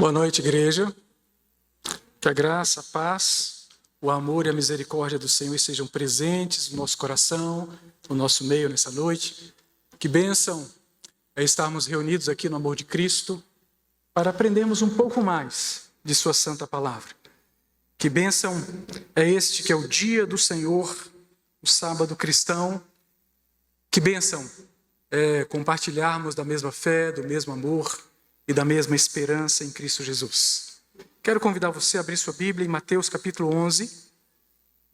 Boa noite, igreja. Que a graça, a paz, o amor e a misericórdia do Senhor estejam presentes no nosso coração, no nosso meio nessa noite. Que bênção é estarmos reunidos aqui no amor de Cristo para aprendermos um pouco mais de sua santa palavra. Que bênção é este que é o dia do Senhor, o sábado cristão. Que bênção é compartilharmos da mesma fé, do mesmo amor e da mesma esperança em Cristo Jesus. Quero convidar você a abrir sua Bíblia em Mateus capítulo 11,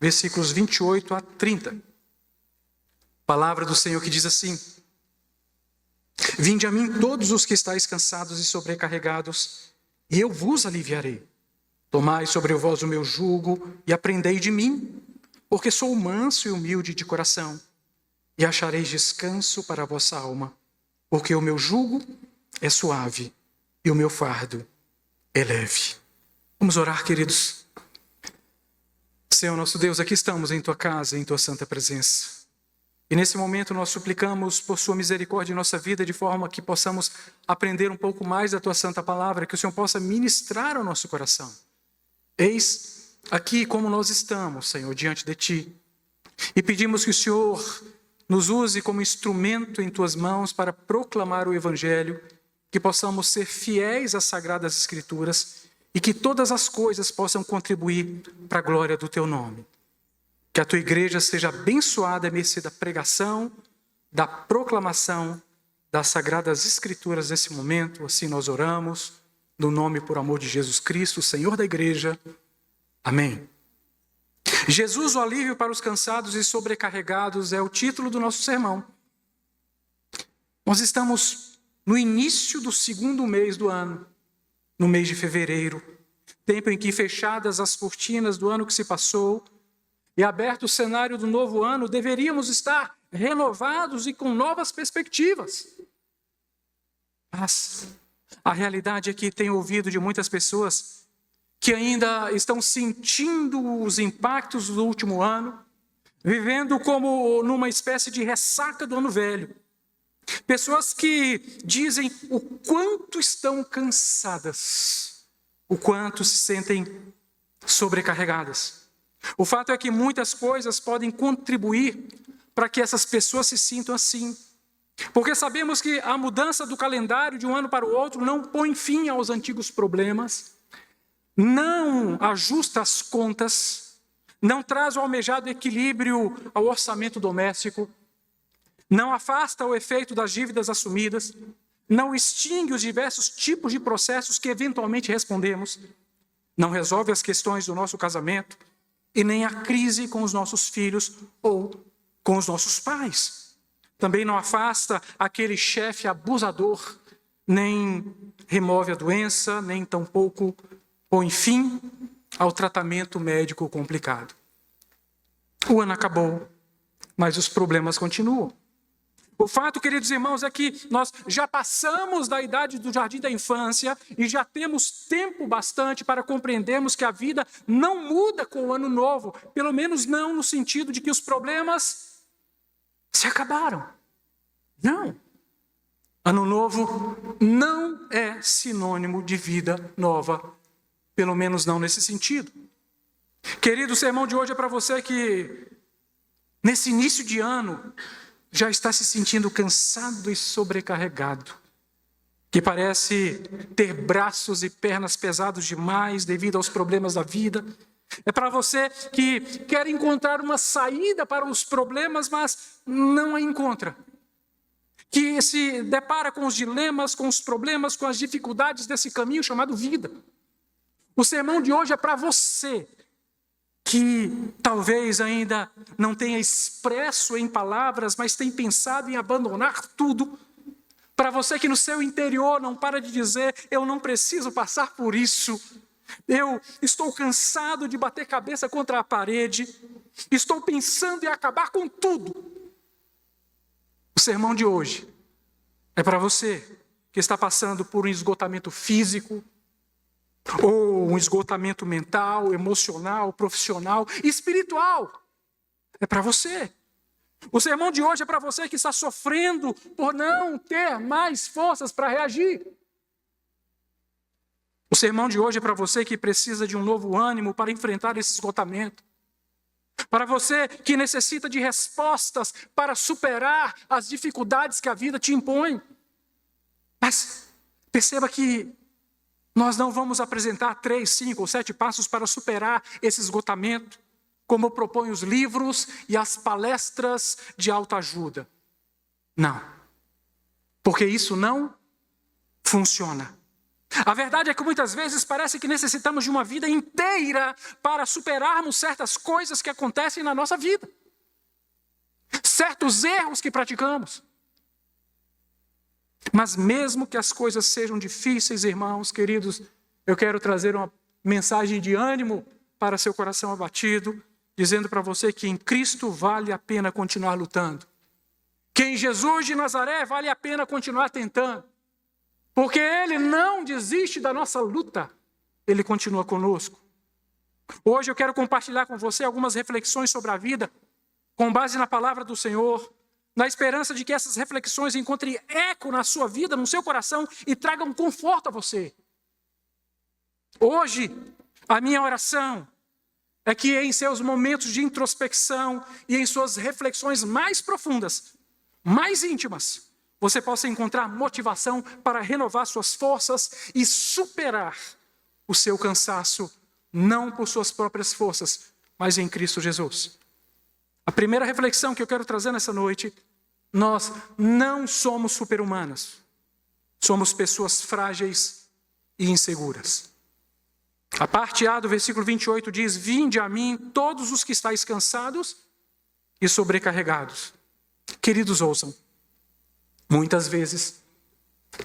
versículos 28 a 30. Palavra do Senhor que diz assim: Vinde a mim todos os que estáis cansados e sobrecarregados, e eu vos aliviarei. Tomai sobre vós o meu jugo e aprendei de mim, porque sou manso e humilde de coração, e achareis descanso para a vossa alma, porque o meu jugo é suave e o meu fardo é leve. Vamos orar, queridos. Senhor nosso Deus, aqui estamos em Tua casa, em Tua santa presença. E nesse momento nós suplicamos por Sua misericórdia em nossa vida, de forma que possamos aprender um pouco mais da Tua santa palavra, que o Senhor possa ministrar ao nosso coração. Eis aqui como nós estamos, Senhor, diante de Ti. E pedimos que o Senhor nos use como instrumento em Tuas mãos para proclamar o Evangelho, que possamos ser fiéis às Sagradas Escrituras e que todas as coisas possam contribuir para a glória do Teu nome. Que a Tua igreja seja abençoada à mercê da pregação, da proclamação das Sagradas Escrituras nesse momento. Assim nós oramos, no nome por amor de Jesus Cristo, Senhor da igreja. Amém. Jesus, o alívio para os cansados e sobrecarregados, é o título do nosso sermão. Nós estamos no início do segundo mês do ano, no mês de fevereiro, tempo em que, fechadas as cortinas do ano que se passou e aberto o cenário do novo ano, deveríamos estar renovados e com novas perspectivas. Mas a realidade é que tenho ouvido de muitas pessoas que ainda estão sentindo os impactos do último ano, vivendo como numa espécie de ressaca do ano velho. Pessoas que dizem o quanto estão cansadas, o quanto se sentem sobrecarregadas. O fato é que muitas coisas podem contribuir para que essas pessoas se sintam assim. Porque sabemos que a mudança do calendário de um ano para o outro não põe fim aos antigos problemas, não ajusta as contas, não traz o almejado equilíbrio ao orçamento doméstico, não afasta o efeito das dívidas assumidas, não extingue os diversos tipos de processos que eventualmente respondemos, não resolve as questões do nosso casamento e nem a crise com os nossos filhos ou com os nossos pais. Também não afasta aquele chefe abusador, nem remove a doença, nem tampouco põe fim ao tratamento médico complicado. O ano acabou, mas os problemas continuam. O fato, queridos irmãos, é que nós já passamos da idade do jardim da infância e já temos tempo bastante para compreendermos que a vida não muda com o ano novo, pelo menos não no sentido de que os problemas se acabaram. Não. Ano novo não é sinônimo de vida nova, pelo menos não nesse sentido. Querido, o sermão de hoje é para você que, nesse início de ano, já está se sentindo cansado e sobrecarregado, que parece ter braços e pernas pesados demais devido aos problemas da vida. É para você que quer encontrar uma saída para os problemas, mas não a encontra. Que se depara com os dilemas, com os problemas, com as dificuldades desse caminho chamado vida. O sermão de hoje é para você que talvez ainda não tenha expresso em palavras, mas tem pensado em abandonar tudo. Para você que no seu interior não para de dizer: eu não preciso passar por isso. Eu estou cansado de bater cabeça contra a parede. Estou pensando em acabar com tudo. O sermão de hoje é para você que está passando por um esgotamento físico, ou um esgotamento mental, emocional, profissional, espiritual. É para você. O sermão de hoje é para você que está sofrendo por não ter mais forças para reagir. O sermão de hoje é para você que precisa de um novo ânimo para enfrentar esse esgotamento. Para você que necessita de respostas para superar as dificuldades que a vida te impõe. Mas perceba que nós não vamos apresentar 3, 5 ou 7 passos para superar esse esgotamento, como propõem os livros e as palestras de autoajuda. Não. Porque isso não funciona. A verdade é que muitas vezes parece que necessitamos de uma vida inteira para superarmos certas coisas que acontecem na nossa vida. Certos erros que praticamos. Mas mesmo que as coisas sejam difíceis, irmãos, queridos, eu quero trazer uma mensagem de ânimo para seu coração abatido, dizendo para você que em Cristo vale a pena continuar lutando. Que em Jesus de Nazaré vale a pena continuar tentando. Porque Ele não desiste da nossa luta. Ele continua conosco. Hoje eu quero compartilhar com você algumas reflexões sobre a vida, com base na palavra do Senhor, na esperança de que essas reflexões encontrem eco na sua vida, no seu coração e tragam conforto a você. Hoje, a minha oração é que em seus momentos de introspecção e em suas reflexões mais profundas, mais íntimas, você possa encontrar motivação para renovar suas forças e superar o seu cansaço, não por suas próprias forças, mas em Cristo Jesus. A primeira reflexão que eu quero trazer nessa noite: nós não somos super-humanos. Somos pessoas frágeis e inseguras. A parte A do versículo 28 diz: vinde a mim todos os que estáis cansados e sobrecarregados. Queridos, ouçam. Muitas vezes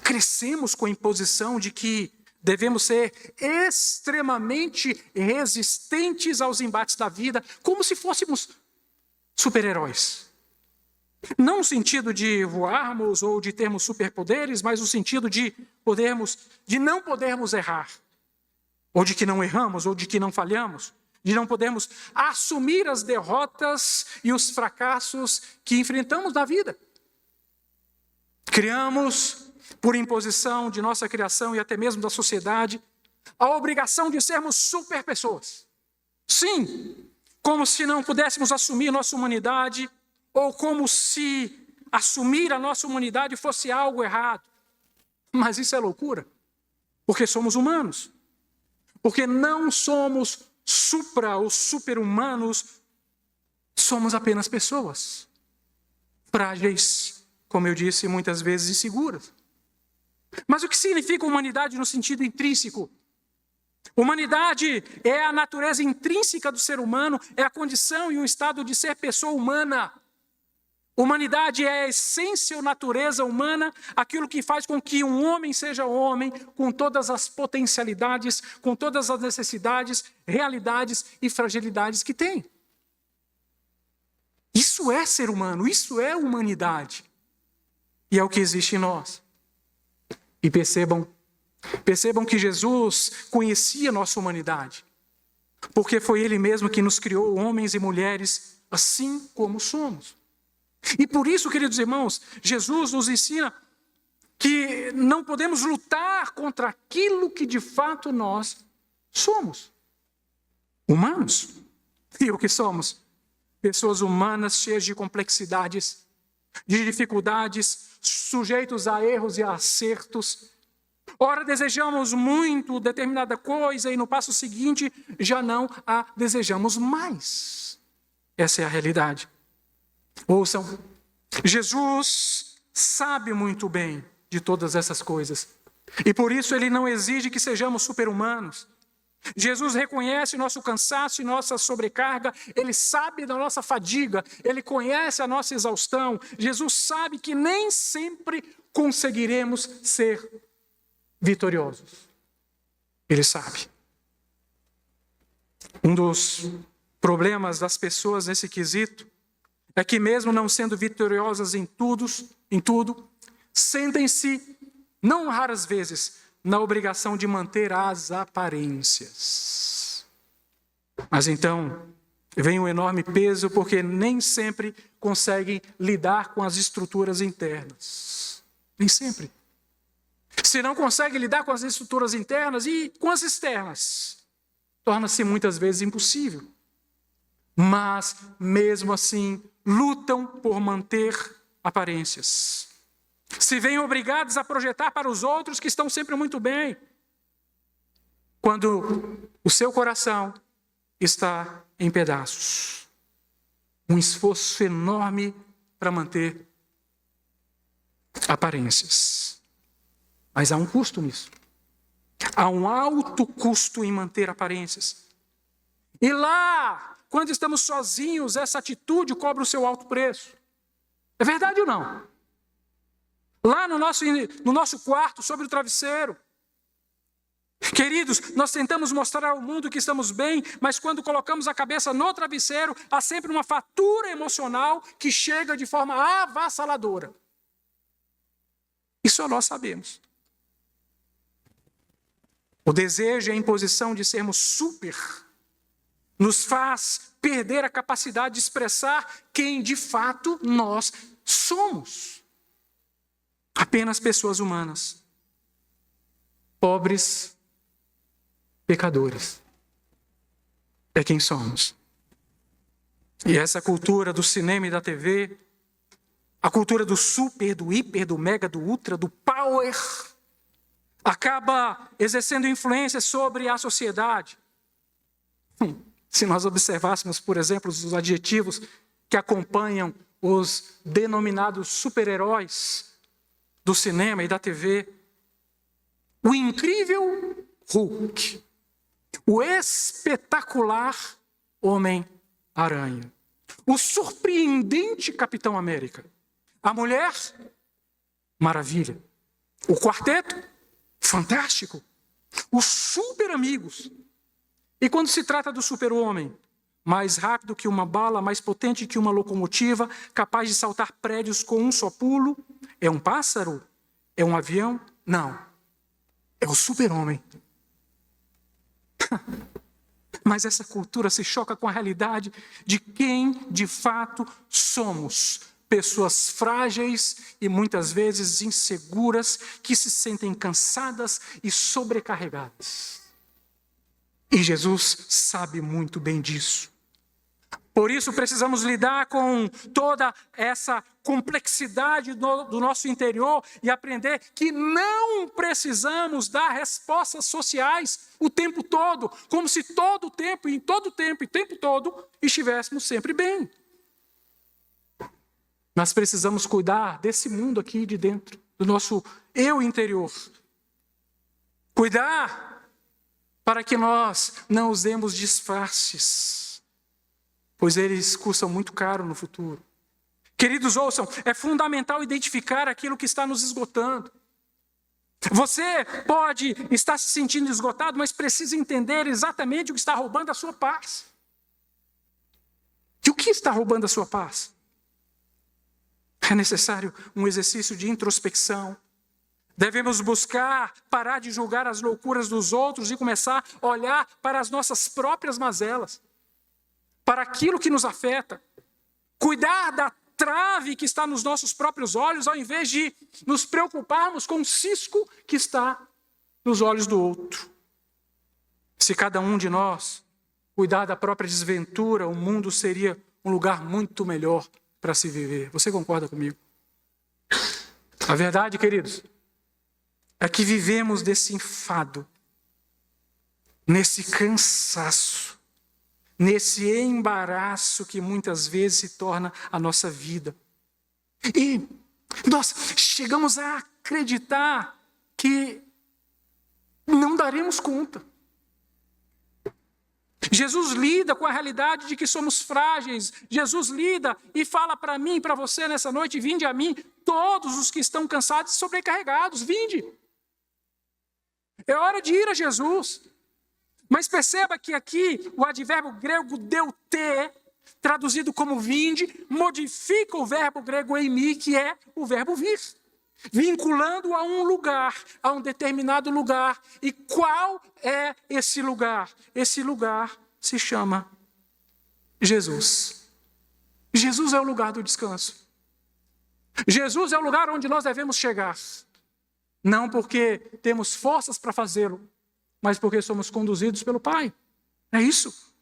crescemos com a imposição de que devemos ser extremamente resistentes aos embates da vida, como se fôssemos super-heróis. Não no sentido de voarmos ou de termos superpoderes, mas no sentido de não podermos errar. Ou de que não erramos, ou de que não falhamos. De não podermos assumir as derrotas e os fracassos que enfrentamos na vida. Criamos, por imposição de nossa criação e até mesmo da sociedade, a obrigação de sermos super pessoas. Sim, como se não pudéssemos assumir nossa humanidade, ou como se assumir a nossa humanidade fosse algo errado. Mas isso é loucura, porque somos humanos. Porque não somos supra ou super-humanos, somos apenas pessoas. Frágeis, como eu disse, muitas vezes inseguras. Mas o que significa humanidade no sentido intrínseco? Humanidade é a natureza intrínseca do ser humano, é a condição e o estado de ser pessoa humana. Humanidade é a essência ou natureza humana, aquilo que faz com que um homem seja homem, com todas as potencialidades, com todas as necessidades, realidades e fragilidades que tem. Isso é ser humano, isso é humanidade. E é o que existe em nós. E percebam que Jesus conhecia nossa humanidade, porque foi Ele mesmo que nos criou homens e mulheres assim como somos. E por isso, queridos irmãos, Jesus nos ensina que não podemos lutar contra aquilo que de fato nós somos. Humanos. E o que somos? Pessoas humanas cheias de complexidades, de dificuldades, sujeitos a erros e a acertos. Ora, desejamos muito determinada coisa e no passo seguinte já não a desejamos mais. Essa é a realidade. Ouçam, Jesus sabe muito bem de todas essas coisas. E por isso Ele não exige que sejamos super-humanos. Jesus reconhece nosso cansaço e nossa sobrecarga. Ele sabe da nossa fadiga. Ele conhece a nossa exaustão. Jesus sabe que nem sempre conseguiremos ser vitoriosos. Ele sabe. Um dos problemas das pessoas nesse quesito é que mesmo não sendo vitoriosas em tudo, sentem-se, não raras vezes, na obrigação de manter as aparências. Mas então, vem um enorme peso, porque nem sempre conseguem lidar com as estruturas internas. Nem sempre. Se não consegue lidar com as estruturas internas e com as externas, torna-se muitas vezes impossível. Mas, mesmo assim, lutam por manter aparências. Se veem obrigados a projetar para os outros que estão sempre muito bem, quando o seu coração está em pedaços. Um esforço enorme para manter aparências. Mas há um custo nisso. Há um alto custo em manter aparências. E lá, quando estamos sozinhos, essa atitude cobra o seu alto preço. É verdade ou não? Lá no nosso quarto, sobre o travesseiro. Queridos, nós tentamos mostrar ao mundo que estamos bem, mas quando colocamos a cabeça no travesseiro, há sempre uma fatura emocional que chega de forma avassaladora. E só nós sabemos. O desejo e a imposição de sermos super nos faz perder a capacidade de expressar quem de fato nós somos. Apenas pessoas humanas, pobres, pecadores. É quem somos. E essa cultura do cinema e da TV, a cultura do super, do hiper, do mega, do ultra, do power, acaba exercendo influência sobre a sociedade. Se nós observássemos, por exemplo, os adjetivos que acompanham os denominados super-heróis do cinema e da TV, o incrível Hulk, o espetacular Homem-Aranha, o surpreendente Capitão América, a Mulher Maravilha, o Quarteto Fantástico, os Super-Amigos. E quando se trata do super-homem, mais rápido que uma bala, mais potente que uma locomotiva, capaz de saltar prédios com um só pulo, é um pássaro? É um avião? Não. É o super-homem. Mas essa cultura se choca com a realidade de quem de fato somos. Pessoas frágeis e muitas vezes inseguras, que se sentem cansadas e sobrecarregadas. E Jesus sabe muito bem disso. Por isso precisamos lidar com toda essa complexidade do nosso interior e aprender que não precisamos dar respostas sociais o tempo todo, como se todo o tempo, em todo o tempo e tempo todo, estivéssemos sempre bem. Nós precisamos cuidar desse mundo aqui de dentro, do nosso eu interior. Cuidar para que nós não usemos disfarces, pois eles custam muito caro no futuro. Queridos, ouçam, é fundamental identificar aquilo que está nos esgotando. Você pode estar se sentindo esgotado, mas precisa entender exatamente o que está roubando a sua paz. E o que está roubando a sua paz? É necessário um exercício de introspecção. Devemos buscar parar de julgar as loucuras dos outros e começar a olhar para as nossas próprias mazelas, para aquilo que nos afeta. Cuidar da trave que está nos nossos próprios olhos, ao invés de nos preocuparmos com o cisco que está nos olhos do outro. Se cada um de nós cuidar da própria desventura, o mundo seria um lugar muito melhor para se viver. Você concorda comigo? A verdade, queridos, é que vivemos desse enfado, nesse cansaço, nesse embaraço que muitas vezes se torna a nossa vida. E nós chegamos a acreditar que não daremos conta. Jesus lida com a realidade de que somos frágeis. Jesus lida e fala para mim e para você nessa noite: vinde a mim, todos os que estão cansados e sobrecarregados, vinde. É hora de ir a Jesus. Mas perceba que aqui o advérbio grego deutê, traduzido como vinde, modifica o verbo grego eimi, que é o verbo vir, vinculando a um lugar, a um determinado lugar. E qual é esse lugar? Esse lugar se chama Jesus. Jesus é o lugar do descanso. Jesus é o lugar onde nós devemos chegar. Não porque temos forças para fazê-lo, mas porque somos conduzidos pelo Pai. É isso.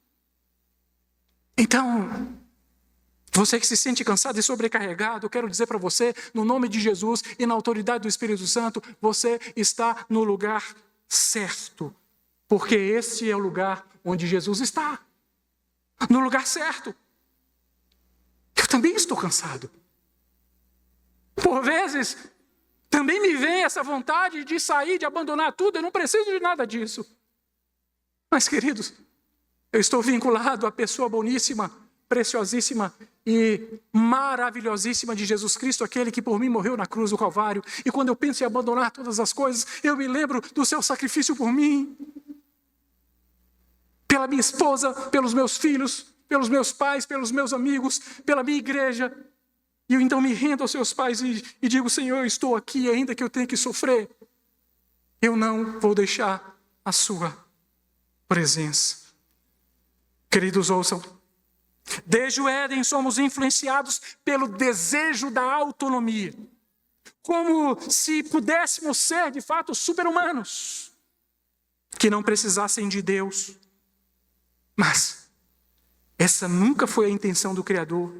Então, você que se sente cansado e sobrecarregado, eu quero dizer para você, no nome de Jesus e na autoridade do Espírito Santo, você está no lugar certo. Porque esse é o lugar onde Jesus está. No lugar certo. Eu também estou cansado. Por vezes, também me vem essa vontade de sair, de abandonar tudo. Eu não preciso de nada disso. Mas, queridos, eu estou vinculado à pessoa boníssima, preciosíssima e maravilhosíssima de Jesus Cristo, aquele que por mim morreu na cruz do Calvário. E quando eu penso em abandonar todas as coisas, eu me lembro do seu sacrifício por mim. Pela minha esposa, pelos meus filhos, pelos meus pais, pelos meus amigos, pela minha igreja. E eu então me rendo aos seus pais e digo, Senhor, eu estou aqui, ainda que eu tenha que sofrer. Eu não vou deixar a sua presença. Queridos, ouçam. Desde o Éden somos influenciados pelo desejo da autonomia. Como se pudéssemos ser, de fato, super-humanos. Que não precisassem de Deus. Mas essa nunca foi a intenção do Criador.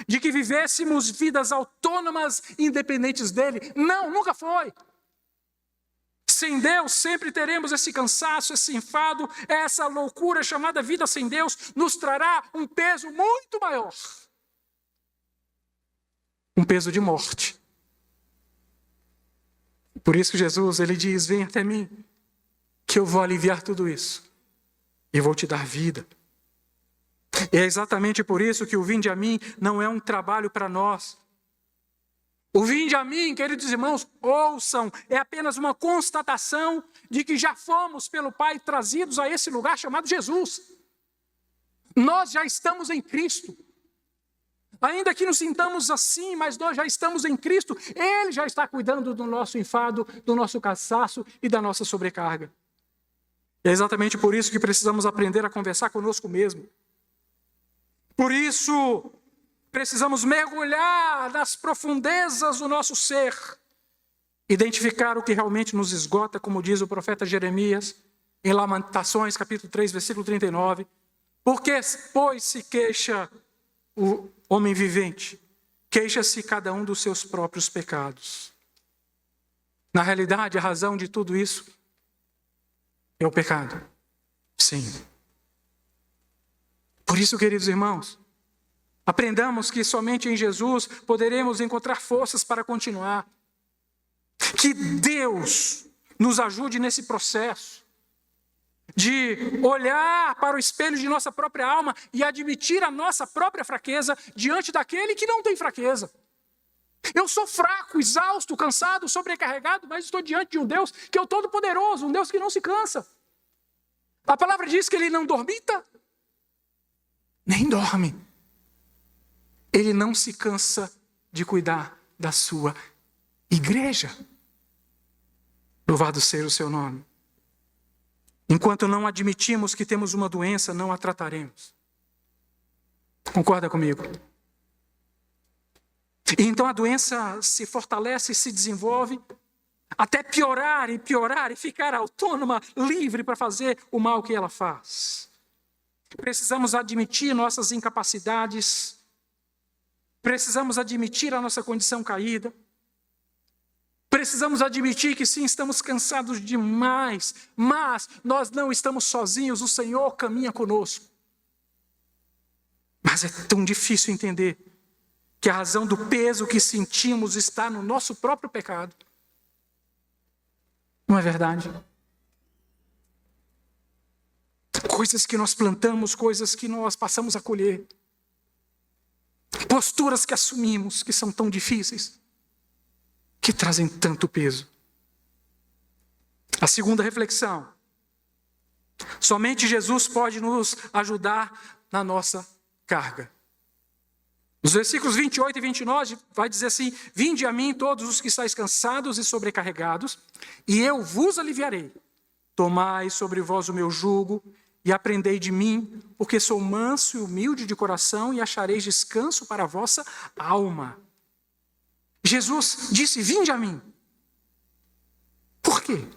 De que vivêssemos vidas autônomas, independentes dele. Não, nunca foi. Sem Deus sempre teremos esse cansaço, esse enfado, essa loucura chamada vida sem Deus nos trará um peso muito maior. Um peso de morte. Por isso que Jesus, ele diz, vem até mim, que eu vou aliviar tudo isso. E vou te dar vida. E é exatamente por isso que o vinde a mim não é um trabalho para nós. O vinde a mim, queridos irmãos, ouçam, é apenas uma constatação de que já fomos pelo Pai trazidos a esse lugar chamado Jesus. Nós já estamos em Cristo. Ainda que nos sintamos assim, mas nós já estamos em Cristo. Ele já está cuidando do nosso enfado, do nosso cansaço e da nossa sobrecarga. É exatamente por isso que precisamos aprender a conversar conosco mesmo. Por isso, precisamos mergulhar nas profundezas do nosso ser, identificar o que realmente nos esgota, como diz o profeta Jeremias, em Lamentações, capítulo 3, versículo 39. Porque, pois, se queixa o homem vivente? Queixa-se cada um dos seus próprios pecados. Na realidade, a razão de tudo isso é o pecado. Sim. Por isso, queridos irmãos, aprendamos que somente em Jesus poderemos encontrar forças para continuar. Que Deus nos ajude nesse processo de olhar para o espelho de nossa própria alma e admitir a nossa própria fraqueza diante daquele que não tem fraqueza. Eu sou fraco, exausto, cansado, sobrecarregado, mas estou diante de um Deus que é o Todo-Poderoso, um Deus que não se cansa. A palavra diz que Ele não dormita, nem dorme. Ele não se cansa de cuidar da sua igreja. Louvado seja o seu nome. Enquanto não admitimos que temos uma doença, não a trataremos. Concorda comigo? E então a doença se fortalece e se desenvolve até piorar e ficar autônoma, livre para fazer o mal que ela faz. Precisamos admitir nossas incapacidades. Precisamos admitir a nossa condição caída. Precisamos admitir que sim, estamos cansados demais, mas nós não estamos sozinhos, o Senhor caminha conosco. Mas é tão difícil entender que a razão do peso que sentimos está no nosso próprio pecado. Não é verdade? Coisas que nós plantamos, coisas que nós passamos a colher. Posturas que assumimos, que são tão difíceis, que trazem tanto peso. A segunda reflexão. Somente Jesus pode nos ajudar na nossa carga. Nos versículos 28 e 29 vai dizer assim: vinde a mim todos os que estáis cansados e sobrecarregados, e eu vos aliviarei. Tomai sobre vós o meu jugo e aprendei de mim, porque sou manso e humilde de coração, e achareis descanso para a vossa alma. Jesus disse: vinde a mim. quê?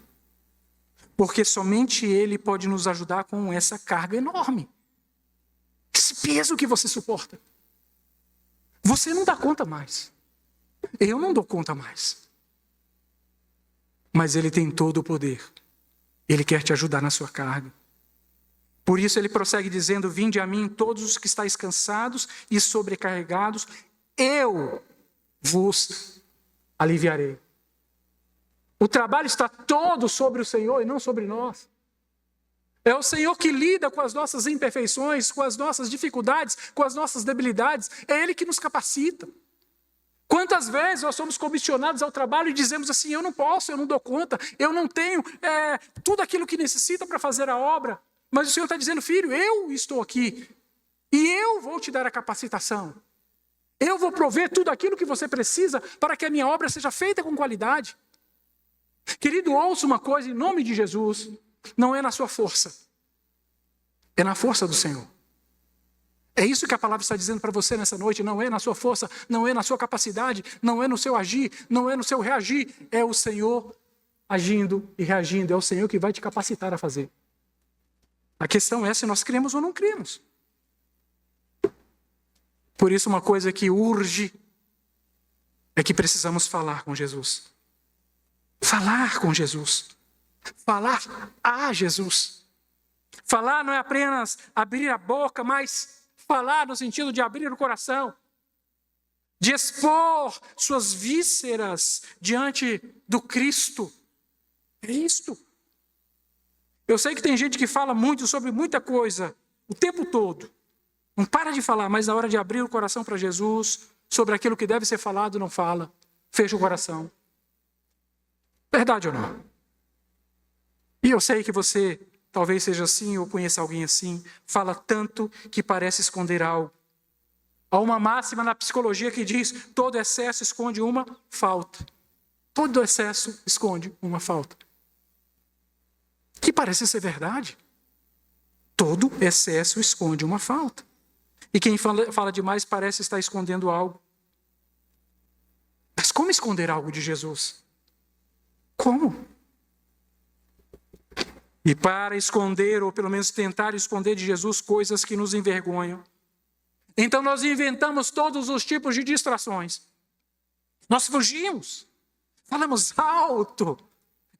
Porque somente Ele pode nos ajudar com essa carga enorme. Esse peso que você suporta. Você não dá conta mais. Eu não dou conta mais. Mas Ele tem todo o poder. Ele quer te ajudar na sua carga. Por isso Ele prossegue dizendo: vinde a mim todos os que estáis cansados e sobrecarregados, eu vos aliviarei. O trabalho está todo sobre o Senhor e não sobre nós. É o Senhor que lida com as nossas imperfeições, com as nossas dificuldades, com as nossas debilidades. É Ele que nos capacita. Quantas vezes nós somos comissionados ao trabalho e dizemos assim: eu não posso, eu não dou conta, eu não tenho tudo aquilo que necessita para fazer a obra. Mas o Senhor está dizendo: filho, eu estou aqui e eu vou te dar a capacitação. Eu vou prover tudo aquilo que você precisa para que a minha obra seja feita com qualidade. Querido, ouça uma coisa em nome de Jesus: não é na sua força, é na força do Senhor. É isso que a palavra está dizendo para você nessa noite. Não é na sua força, não é na sua capacidade, não é no seu agir, não é no seu reagir. É o Senhor agindo e reagindo. É o Senhor que vai te capacitar a fazer. A questão é se nós cremos ou não cremos. Por isso, uma coisa que urge é que precisamos falar com Jesus. Falar com Jesus. Falar a Jesus. Falar não é apenas abrir a boca, mas falar no sentido de abrir o coração, de expor suas vísceras diante do Cristo. É isto. Eu sei que tem gente que fala muito sobre muita coisa, o tempo todo. Não para de falar, mas na hora de abrir o coração para Jesus, sobre aquilo que deve ser falado, não fala. Fecha o coração. Verdade ou não? E eu sei que você talvez seja assim, ou conheça alguém assim, fala tanto que parece esconder algo. Há uma máxima na psicologia que diz: todo excesso esconde uma falta. Todo excesso esconde uma falta. Que parece ser verdade. Todo excesso esconde uma falta. E quem fala demais parece estar escondendo algo. Mas como esconder algo de Jesus? Como? E para esconder, ou pelo menos tentar esconder de Jesus coisas que nos envergonham, então nós inventamos todos os tipos de distrações. Nós fugimos, falamos alto,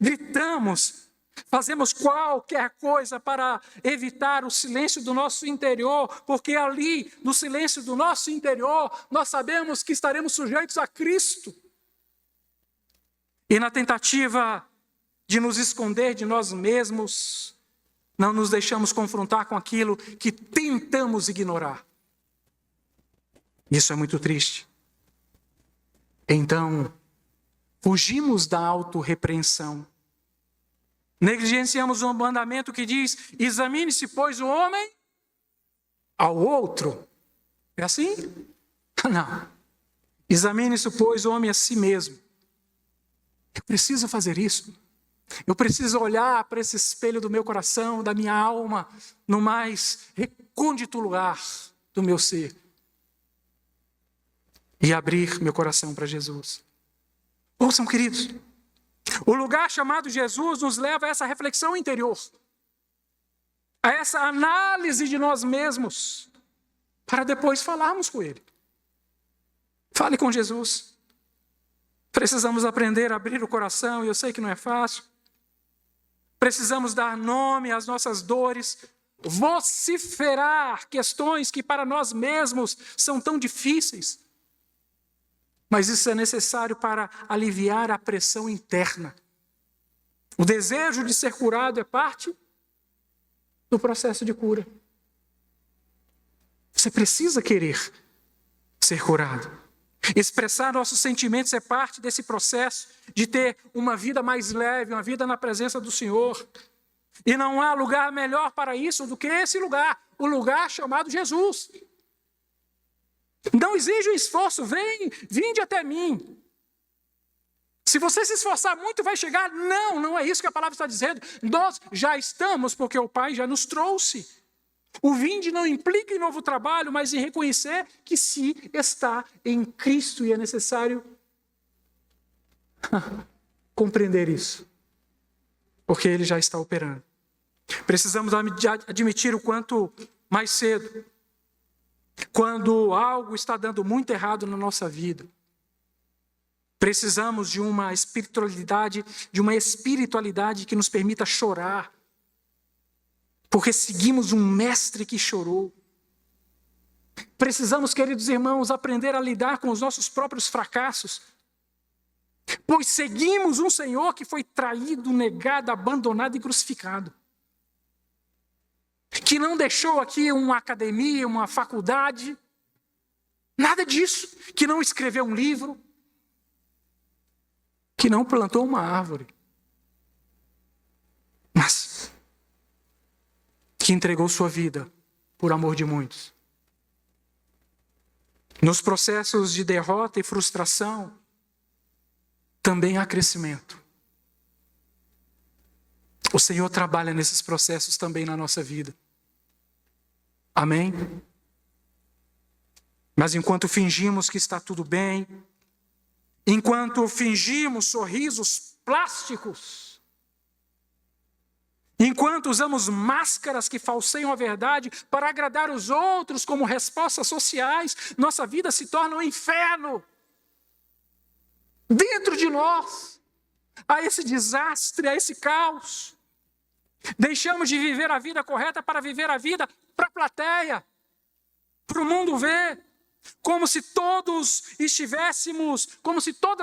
gritamos, fazemos qualquer coisa para evitar o silêncio do nosso interior, porque ali, no silêncio do nosso interior, nós sabemos que estaremos sujeitos a Cristo. E na tentativa de nos esconder de nós mesmos, não nos deixamos confrontar com aquilo que tentamos ignorar. Isso é muito triste. Então, fugimos da autorrepreensão. Negligenciamos um mandamento que diz: examine-se, pois, o homem ao outro. É assim? Não. Examine-se, pois, o homem a si mesmo. Eu preciso fazer isso. Eu preciso olhar para esse espelho do meu coração, da minha alma, no mais recôndito lugar do meu ser. E abrir meu coração para Jesus. Ouçam, queridos. O lugar chamado Jesus nos leva a essa reflexão interior. A essa análise de nós mesmos. Para depois falarmos com Ele. Fale com Jesus. Precisamos aprender a abrir o coração, e eu sei que não é fácil. Precisamos dar nome às nossas dores, vociferar questões que para nós mesmos são tão difíceis. Mas isso é necessário para aliviar a pressão interna. O desejo de ser curado é parte do processo de cura. Você precisa querer ser curado. Expressar nossos sentimentos é parte desse processo de ter uma vida mais leve, uma vida na presença do Senhor. E não há lugar melhor para isso do que esse lugar, o lugar chamado Jesus. Não exige um esforço, vinde até mim. Se você se esforçar muito, vai chegar. Não é isso que a palavra está dizendo. Nós já estamos, porque o Pai já nos trouxe. O vinde não implica em novo trabalho, mas em reconhecer que se está em Cristo, e é necessário compreender isso. porque Ele já está operando. Precisamos admitir o quanto mais cedo, quando algo está dando muito errado na nossa vida. Precisamos de uma espiritualidade que nos permita chorar, porque seguimos um mestre que chorou. Precisamos, queridos irmãos, aprender a lidar com os nossos próprios fracassos, pois seguimos um Senhor que foi traído, negado, abandonado e crucificado, que não deixou aqui uma academia, uma faculdade, nada disso, que não escreveu um livro, que não plantou uma árvore, mas que entregou sua vida por amor de muitos. Nos processos de derrota e frustração, também há crescimento. O Senhor trabalha nesses processos também na nossa vida. Amém? Mas enquanto fingimos que está tudo bem, enquanto fingimos sorrisos plásticos, enquanto usamos máscaras que falseiam a verdade para agradar os outros como respostas sociais, nossa vida se torna um inferno. Dentro de nós, há esse desastre, há esse caos. Deixamos de viver a vida correta para viver a vida para a plateia, para o mundo ver. Como se todas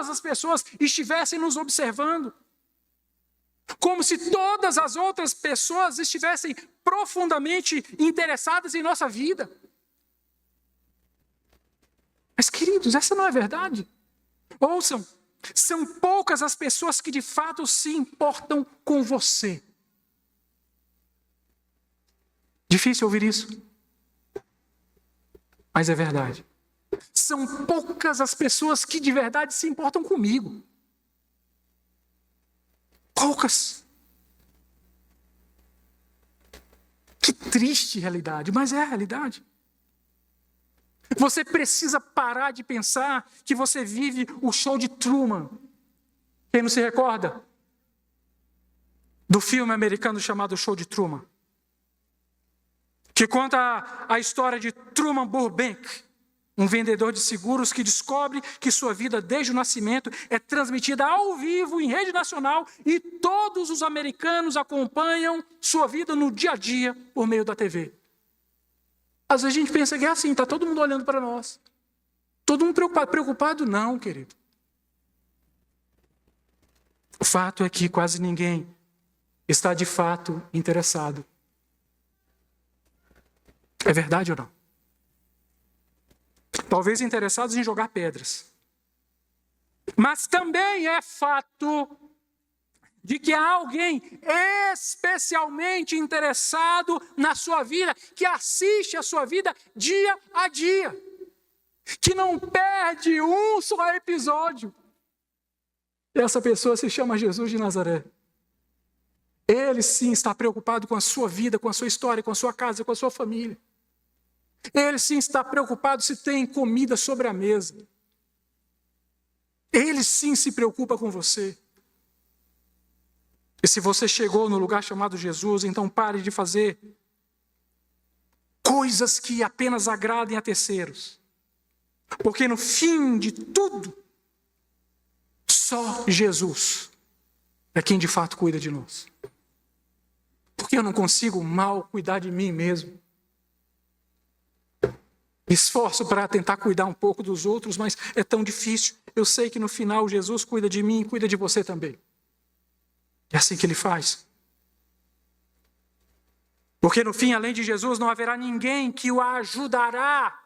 as pessoas estivessem nos observando. Como se todas as outras pessoas estivessem profundamente interessadas em nossa vida. Mas, queridos, essa não é verdade. Ouçam, são poucas as pessoas que de fato se importam com você. Difícil ouvir isso, mas é verdade. São poucas as pessoas que de verdade se importam comigo. Poucas. Que triste realidade, mas é a realidade. Você precisa parar de pensar que você vive o show de Truman. Quem não se recorda do filme americano chamado Show de Truman? Que conta a história de Truman Burbank, um vendedor de seguros que descobre que sua vida desde o nascimento é transmitida ao vivo em rede nacional e todos os americanos acompanham sua vida no dia a dia por meio da TV. Às vezes a gente pensa que é assim, está todo mundo olhando para nós. Todo mundo preocupado. Preocupado não, querido. O fato é que quase ninguém está de fato interessado. É verdade ou não? Talvez interessados em jogar pedras. Mas também é fato de que há alguém especialmente interessado na sua vida, que assiste a sua vida dia a dia, que não perde um só episódio. Essa pessoa se chama Jesus de Nazaré. Ele sim está preocupado com a sua vida, com a sua história, com a sua casa, com a sua família. Ele sim está preocupado se tem comida sobre a mesa. Ele sim se preocupa com você. E se você chegou no lugar chamado Jesus, então pare de fazer coisas que apenas agradem a terceiros. Porque no fim de tudo, só Jesus é quem de fato cuida de nós. Porque eu não consigo mal cuidar de mim mesmo. Me esforço para tentar cuidar um pouco dos outros, mas é tão difícil. Eu sei que no final Jesus cuida de mim e cuida de você também. É assim que Ele faz. Porque no fim, além de Jesus, não haverá ninguém que o ajudará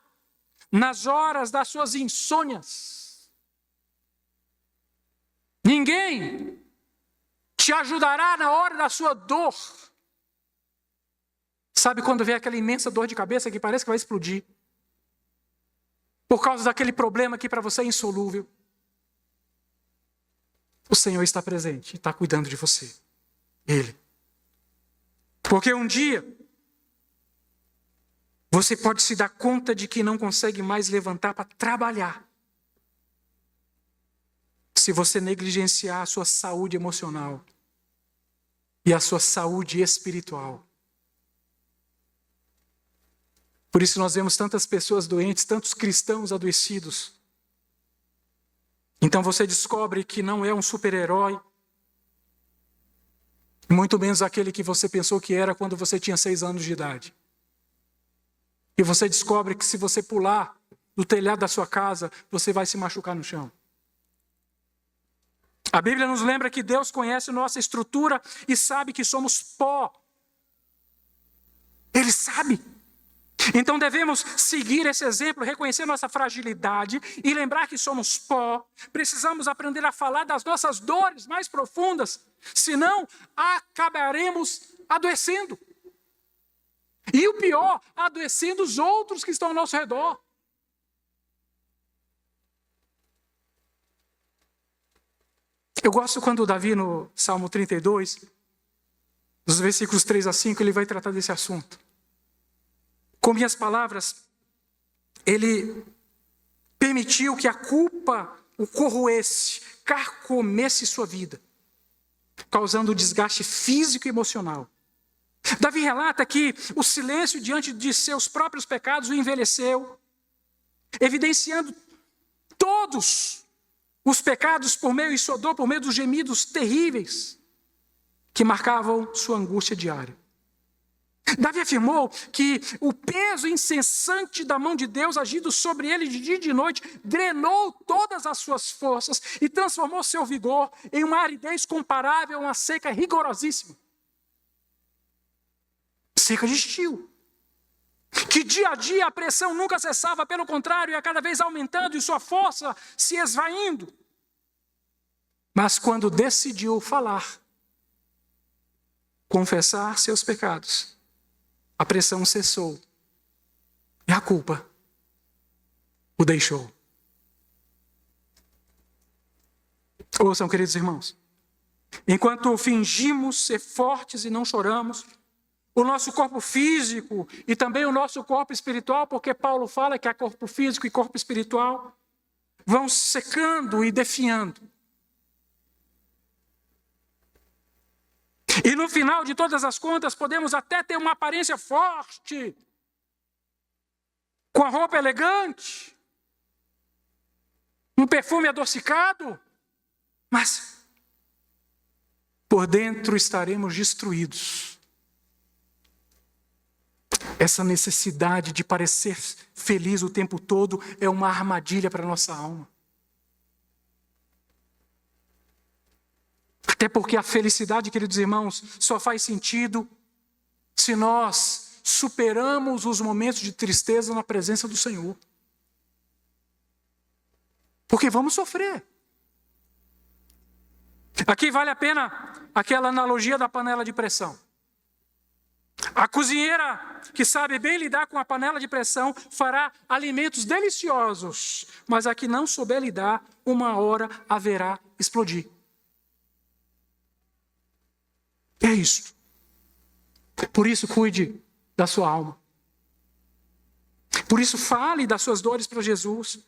nas horas das suas insônias. Ninguém te ajudará na hora da sua dor. Sabe quando vem aquela imensa dor de cabeça que parece que vai explodir? Por causa daquele problema que para você é insolúvel. O Senhor está presente e está cuidando de você. Ele. Porque um dia, você pode se dar conta de que não consegue mais levantar para trabalhar. Se você negligenciar a sua saúde emocional. e a sua saúde espiritual. Por isso nós vemos tantas pessoas doentes, tantos cristãos adoecidos. Então você descobre que não é um super-herói, muito menos aquele que você pensou que era quando você tinha 6 anos de idade. E você descobre que se você pular do telhado da sua casa, você vai se machucar no chão. A Bíblia nos lembra que Deus conhece nossa estrutura e sabe que somos pó. Ele sabe. Então devemos seguir esse exemplo, reconhecer nossa fragilidade e lembrar que somos pó. Precisamos aprender a falar das nossas dores mais profundas, senão acabaremos adoecendo. E o pior, adoecendo os outros que estão ao nosso redor. Eu gosto quando Davi, no Salmo 32, dos versículos 3 a 5, ele vai tratar desse assunto. Com minhas palavras, ele permitiu que a culpa o corroesse, carcomesse sua vida, causando desgaste físico e emocional. Davi relata que o silêncio diante de seus próprios pecados o envelheceu, evidenciando todos os pecados por meio de sua dor, por meio dos gemidos terríveis que marcavam sua angústia diária. Davi afirmou que o peso incessante da mão de Deus agindo sobre ele de dia e de noite drenou todas as suas forças e transformou seu vigor em uma aridez comparável a uma seca rigorosíssima. Seca de estio. Que dia a dia a pressão nunca cessava, pelo contrário, ia cada vez aumentando e sua força se esvaindo. Mas quando decidiu falar, confessar seus pecados, a pressão cessou e a culpa o deixou. Ouçam, queridos irmãos, enquanto fingimos ser fortes e não choramos, o nosso corpo físico e também o nosso corpo espiritual, porque Paulo fala que há corpo físico e corpo espiritual, vão secando e definhando. E no final de todas as contas, podemos até ter uma aparência forte, com a roupa elegante, um perfume adocicado, mas por dentro estaremos destruídos. Essa necessidade de parecer feliz o tempo todo é uma armadilha para a nossa alma. Até porque a felicidade, queridos irmãos, só faz sentido se nós superamos os momentos de tristeza na presença do Senhor. Porque vamos sofrer. Aqui vale a pena aquela analogia da panela de pressão. A cozinheira que sabe bem lidar com a panela de pressão fará alimentos deliciosos, mas a que não souber lidar, uma hora haverá explodir. É isso. Por isso, cuide da sua alma. Por isso, fale das suas dores para Jesus,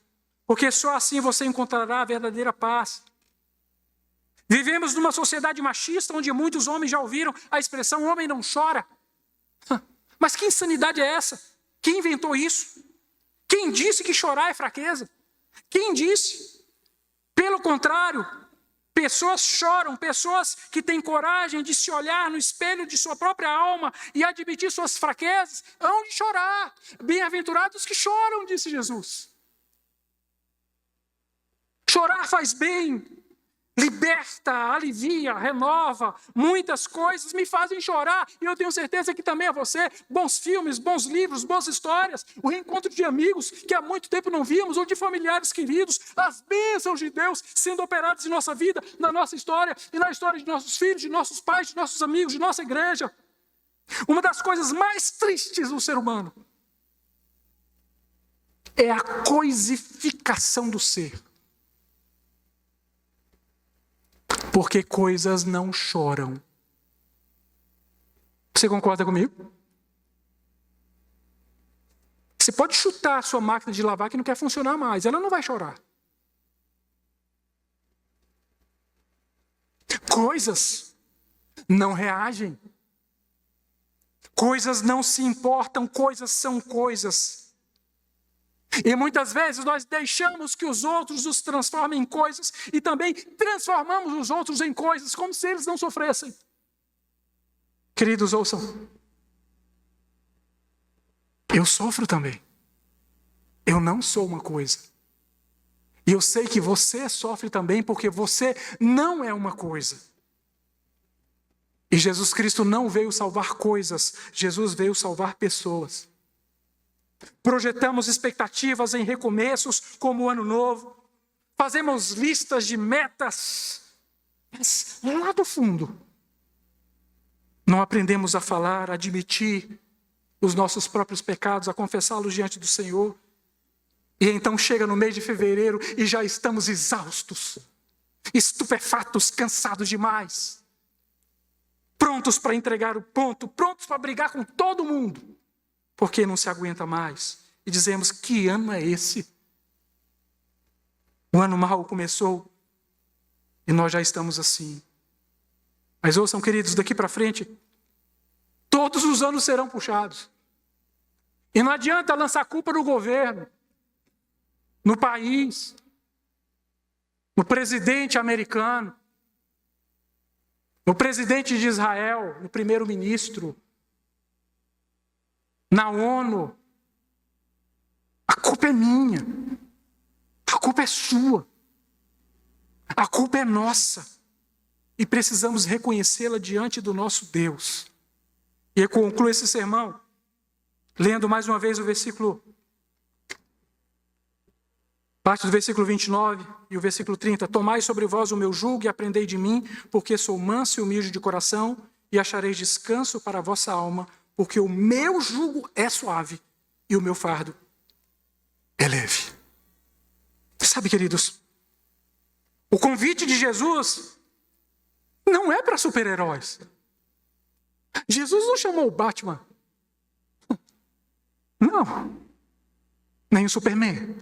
porque só assim você encontrará a verdadeira paz. Vivemos numa sociedade machista onde muitos homens já ouviram a expressão homem não chora. Mas que insanidade é essa? Quem inventou isso? Quem disse que chorar é fraqueza? Quem disse? Pelo contrário, pessoas choram, pessoas que têm coragem de se olhar no espelho de sua própria alma e admitir suas fraquezas, hão de chorar. Bem-aventurados que choram, disse Jesus. Chorar faz bem, liberta, alivia, renova. Muitas coisas me fazem chorar e eu tenho certeza que também é você. Bons filmes, bons livros, boas histórias, o reencontro de amigos que há muito tempo não víamos ou de familiares queridos, as bênçãos de Deus sendo operadas em nossa vida, na nossa história e na história de nossos filhos, de nossos pais, de nossos amigos, de nossa igreja. Uma das coisas mais tristes do ser humano é a coisificação do ser. Porque coisas não choram. Você concorda comigo? Você pode chutar a sua máquina de lavar que não quer funcionar mais, ela não vai chorar. Coisas não reagem. Coisas não se importam, coisas são coisas. E muitas vezes nós deixamos que os outros nos transformem em coisas e também transformamos os outros em coisas, como se eles não sofressem. Queridos, ouçam. Eu sofro também. Eu não sou uma coisa. E eu sei que você sofre também porque você não é uma coisa. E Jesus Cristo não veio salvar coisas, Jesus veio salvar pessoas. Projetamos expectativas em recomeços como o Ano Novo. Fazemos listas de metas. Mas lá do fundo, não aprendemos a falar, a admitir os nossos próprios pecados, a confessá-los diante do Senhor. E então chega no mês de fevereiro e já estamos exaustos, estupefatos, cansados demais. Prontos para entregar o ponto, prontos para brigar com todo mundo, porque não se aguenta mais. E dizemos, que ano é esse? O ano mal começou e nós já estamos assim. Mas ouçam, queridos, daqui para frente, todos os anos serão puxados. E não adianta lançar culpa no governo, no país, no presidente americano, no presidente de Israel, no primeiro-ministro, na ONU. A culpa é minha. A culpa é sua. A culpa é nossa. E precisamos reconhecê-la diante do nosso Deus. E eu concluo esse sermão lendo mais uma vez o versículo, parte do versículo 29 e o versículo 30. Tomai sobre vós o meu jugo e aprendei de mim, porque sou manso e humilde de coração, e achareis descanso para a vossa alma, porque o meu jugo é suave e o meu fardo é leve. Sabe, queridos, o convite de Jesus não é para super-heróis. Jesus não chamou o Batman. Não. Nem o Superman.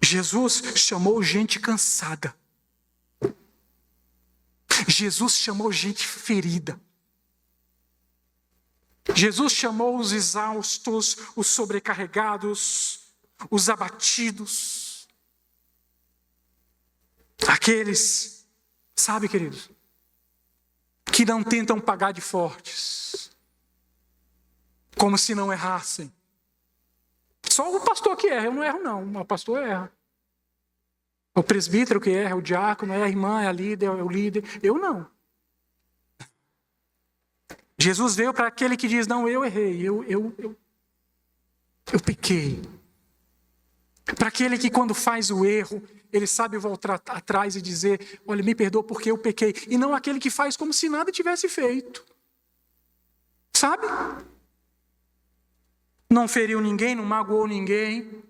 Jesus chamou gente cansada. Jesus chamou gente ferida. Jesus chamou os exaustos, os sobrecarregados, os abatidos. Aqueles, sabe, queridos, que não tentam pagar de fortes, como se não errassem. Só o pastor que erra, eu não erro não, o pastor erra. O presbítero que erra, o diácono, é a irmã, é a líder, é o líder, eu não. Jesus veio para aquele que diz, não, eu errei, eu pequei. Para aquele que quando faz o erro, ele sabe voltar atrás e dizer, olha, me perdoa porque eu pequei. E não aquele que faz como se nada tivesse feito. Sabe? Não feriu ninguém, não magoou ninguém.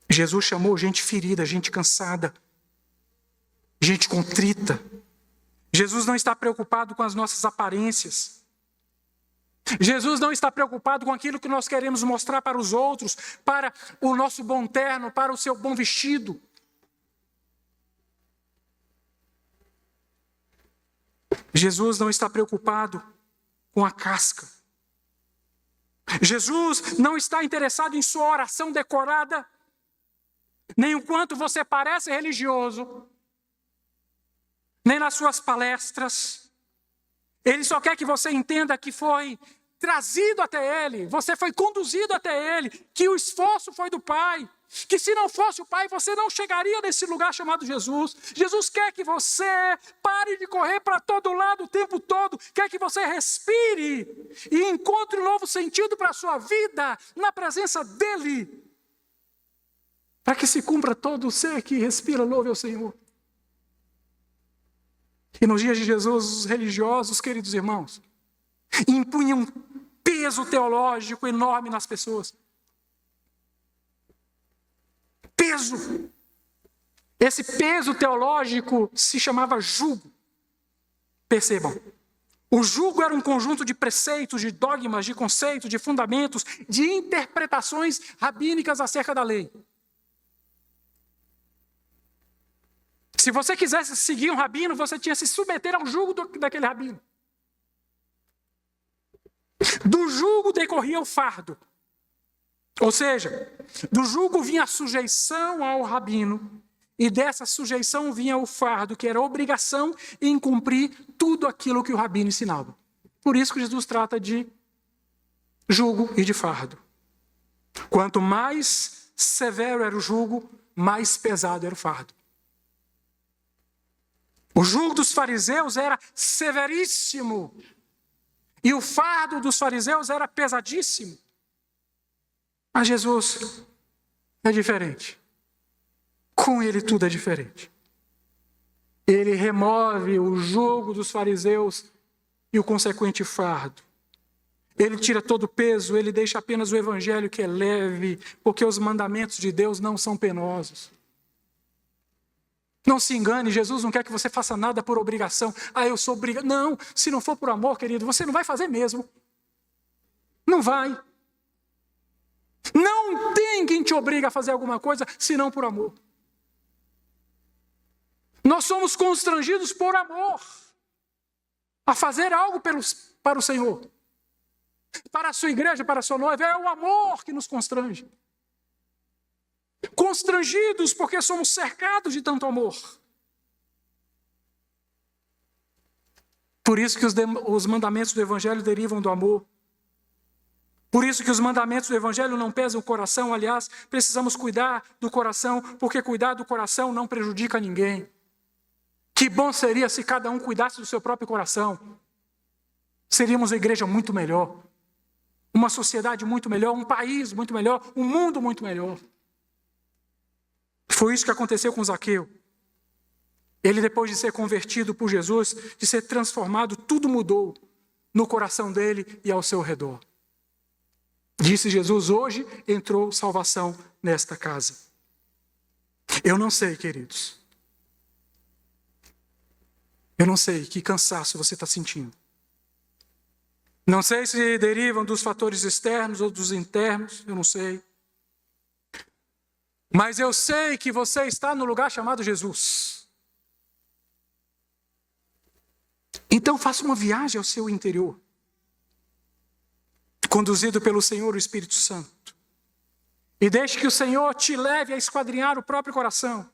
Jesus chamou gente ferida, gente cansada, gente contrita. Jesus não está preocupado com as nossas aparências. Jesus não está preocupado com aquilo que nós queremos mostrar para os outros, para o nosso bom terno, para o seu bom vestido. Jesus não está preocupado com a casca. Jesus não está interessado em sua oração decorada, nem o quanto você parece religioso, nem nas suas palestras. Ele só quer que você entenda que foi trazido até Ele, você foi conduzido até Ele, que o esforço foi do Pai, que se não fosse o Pai, você não chegaria nesse lugar chamado Jesus. Jesus quer que você pare de correr para todo lado o tempo todo, quer que você respire e encontre um novo sentido para a sua vida na presença dEle, para que se cumpra todo o ser que respira, louve ao Senhor. E nos dias de Jesus, os religiosos, queridos irmãos, impunham um peso teológico enorme nas pessoas. Peso. Esse peso teológico se chamava jugo. Percebam, o jugo era um conjunto de preceitos, de dogmas, de conceitos, de fundamentos, de interpretações rabínicas acerca da lei. Se você quisesse seguir um rabino, você tinha que se submeter ao jugo daquele rabino. Do jugo decorria o fardo. Ou seja, do jugo vinha a sujeição ao rabino, e dessa sujeição vinha o fardo, que era a obrigação em cumprir tudo aquilo que o rabino ensinava. Por isso que Jesus trata de jugo e de fardo. Quanto mais severo era o jugo, mais pesado era o fardo. O jugo dos fariseus era severíssimo, e o fardo dos fariseus era pesadíssimo. Mas Jesus é diferente. Com ele tudo é diferente. Ele remove o jugo dos fariseus e o consequente fardo. Ele tira todo o peso, ele deixa apenas o evangelho que é leve, porque os mandamentos de Deus não são penosos. Não se engane, Jesus não quer que você faça nada por obrigação. Eu sou obrigado. Não, se não for por amor, querido, você não vai fazer mesmo. Não vai. Não tem quem te obriga a fazer alguma coisa, senão por amor. Nós somos constrangidos por amor a fazer algo para o Senhor. Para a sua igreja, para a sua noiva, é o amor que nos constrange. Constrangidos porque somos cercados de tanto amor. Por isso que os mandamentos do Evangelho derivam do amor. Por isso que os mandamentos do Evangelho não pesam o coração. Aliás, precisamos cuidar do coração, porque cuidar do coração não prejudica ninguém. Que bom seria se cada um cuidasse do seu próprio coração. Seríamos uma igreja muito melhor. Uma sociedade muito melhor, um país muito melhor, um mundo muito melhor. Foi isso que aconteceu com Zaqueu. Ele, depois de ser convertido por Jesus, de ser transformado, tudo mudou no coração dele e ao seu redor. Disse Jesus, hoje entrou salvação nesta casa. Eu não sei, queridos. Eu não sei que cansaço você está sentindo. Não sei se derivam dos fatores externos ou dos internos, eu não sei. Mas eu sei que você está no lugar chamado Jesus. Então faça uma viagem ao seu interior, conduzido pelo Senhor, o Espírito Santo. E deixe que o Senhor te leve a esquadrinhar o próprio coração.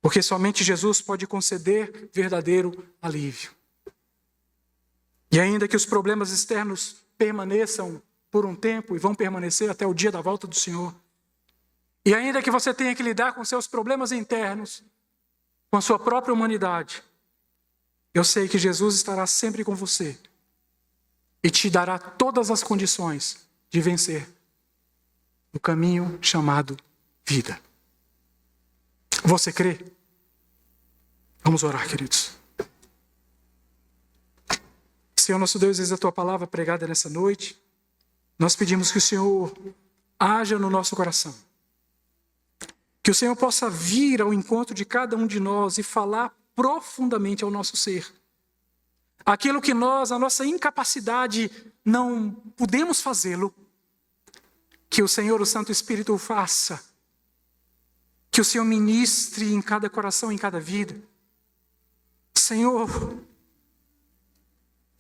Porque somente Jesus pode conceder verdadeiro alívio. E ainda que os problemas externos permaneçam por um tempo e vão permanecer até o dia da volta do Senhor. E ainda que você tenha que lidar com seus problemas internos, com a sua própria humanidade, eu sei que Jesus estará sempre com você e te dará todas as condições de vencer o caminho chamado vida. Você crê? Vamos orar, queridos. Senhor, nosso Deus, eis a Tua palavra pregada nessa noite. Nós pedimos que o Senhor haja no nosso coração. Que o Senhor possa vir ao encontro de cada um de nós e falar profundamente ao nosso ser. Aquilo que nós, a nossa incapacidade, não podemos fazê-lo. Que o Senhor, o Santo Espírito, o faça. Que o Senhor ministre em cada coração, em cada vida. Senhor,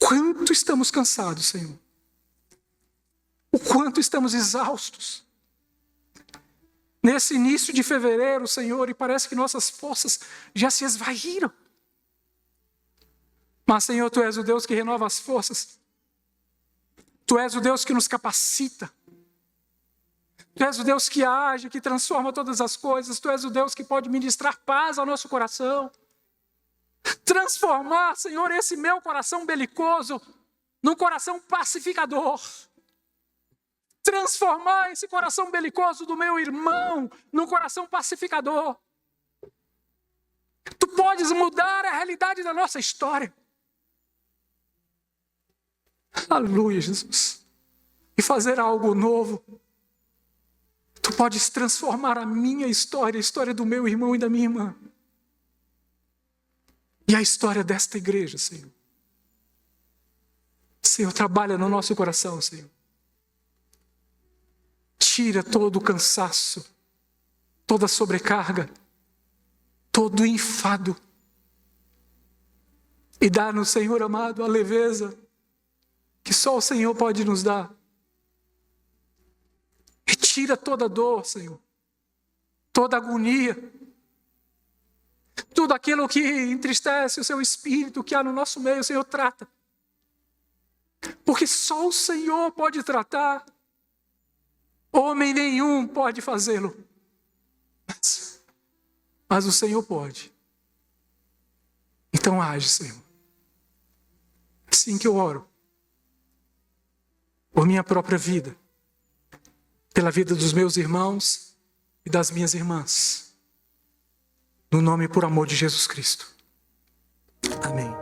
quanto estamos cansados, Senhor. O quanto estamos exaustos. Nesse início de fevereiro, Senhor, e parece que nossas forças já se esvaíram. Mas, Senhor, Tu és o Deus que renova as forças. Tu és o Deus que nos capacita. Tu és o Deus que age, que transforma todas as coisas. Tu és o Deus que pode ministrar paz ao nosso coração. Transformar, Senhor, esse meu coração belicoso num coração pacificador. Transformar esse coração belicoso do meu irmão num coração pacificador. Tu podes mudar a realidade da nossa história. Aleluia, Jesus. E fazer algo novo. Tu podes transformar a minha história, a história do meu irmão e da minha irmã. E a história desta igreja, Senhor. Senhor, trabalha no nosso coração, Senhor. Tira todo o cansaço, toda a sobrecarga. todo enfado e dá-nos, Senhor amado, a leveza que só o Senhor pode nos dar. Retira toda dor, Senhor, toda agonia, tudo aquilo que entristece o seu espírito que há no nosso meio, o Senhor trata. Porque só o Senhor pode tratar, homem nenhum pode fazê-lo, mas o Senhor pode. Então age, Senhor. Assim que eu oro, por minha própria vida, pela vida dos meus irmãos e das minhas irmãs, no nome e por amor de Jesus Cristo. Amém.